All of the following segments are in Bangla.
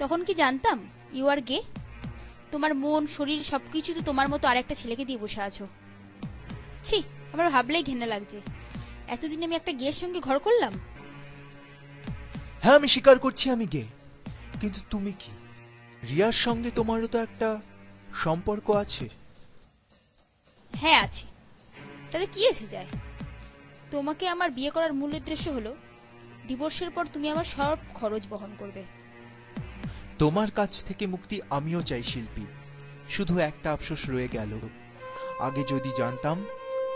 তখন কি জানতাম ইউ আর গে? তোমার মন শরীর সবকিছু তো তোমার মতো আরেকটা ছেলেকে দিয়ে বসে আছো। ছি, আমার ভাবলেই ঘেন্না লাগছে। এতদিন আমি একটা গের সঙ্গে ঘর করলাম। হ্যাঁ, আমি স্বীকার করছি আমি গে, কিন্তু তুমি কি? রিয়ার সঙ্গে তোমারও তো একটা সম্পর্ক আছে। হ্যাঁ আছে, তাহলে কি এসে যায়? তোমাকে আমার বিয়ে করার মূল উদ্দেশ্য হলো ডিভোর্সের পর তুমি আমার সব খরচ বহন করবে। তোমার কাছ থেকে মুক্তি আমিও চাই শিল্পী, শুধু একটা আফসোস রয়ে গেল। আগে যদি জানতাম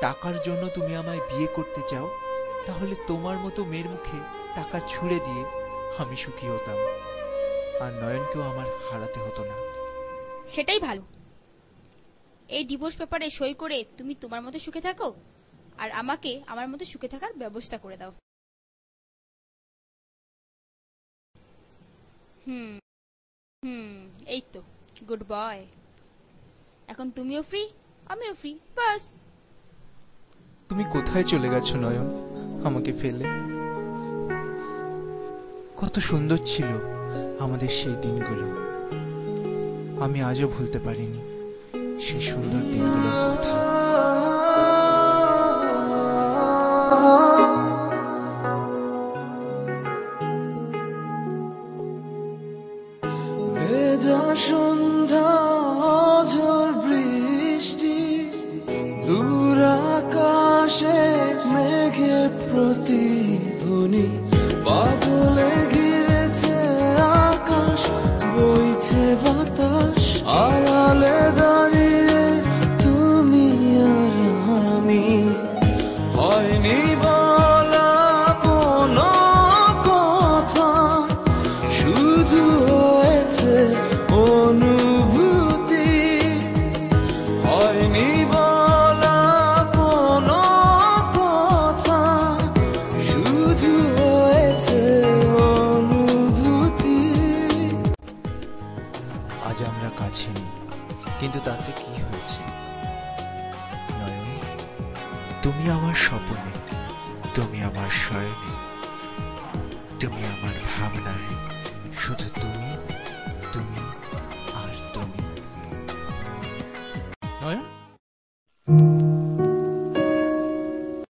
টাকার জন্য তুমি আমায় বিয়ে করতে চাও, তাহলে তোমার মতো মেয়ের মুখে টাকা ছুঁড়ে দিয়ে আমি সুখী হতাম, আর নয়নকেও আমার হারাতে হতো না। সেটাই ভালো। এই ডিভোর্স পেপারে সই করে তুমি তোমার মতো সুখে থাকো, আর আমাকে আমার মতো সুখে থাকার ব্যবস্থা করে দাও। হুম হুম, এই তো গুড বয়। এখন তুমিও ফ্রি, আমিও ফ্রি, বাস। তুমি কোথায় চলে গেছো নয়ন, আমাকে ফেলে? কত সুন্দর ছিল আমাদের সেই দিনগুলো। আমি আজও ভুলতে পারিনি সেই সুন্দর দিনগুলোর কথা। ভেজা সন্ধ্যা, ঝড় বৃষ্টি, দূর আকাশে মেঘের প্রতিধ্বনি, বাদলে ঘিরেছে আকাশ, বইছে বাতাস, আড়ালে দাঁড়িয়ে তুমি আর আমি। হয়নি বলা কোনো কথা, শুধু হয়েছে অনুভূতি। হয়নি বলা কোনো কথা, শুধু হয়েছে অনুভূতি। আজ আমরা কাছে নেই, কিন্তু তাতে কি হয়েছে নয়ন? তুমি আমার স্বপ্নে, তুমি আমার শয়নে, তুমি আমার ভাবনায়।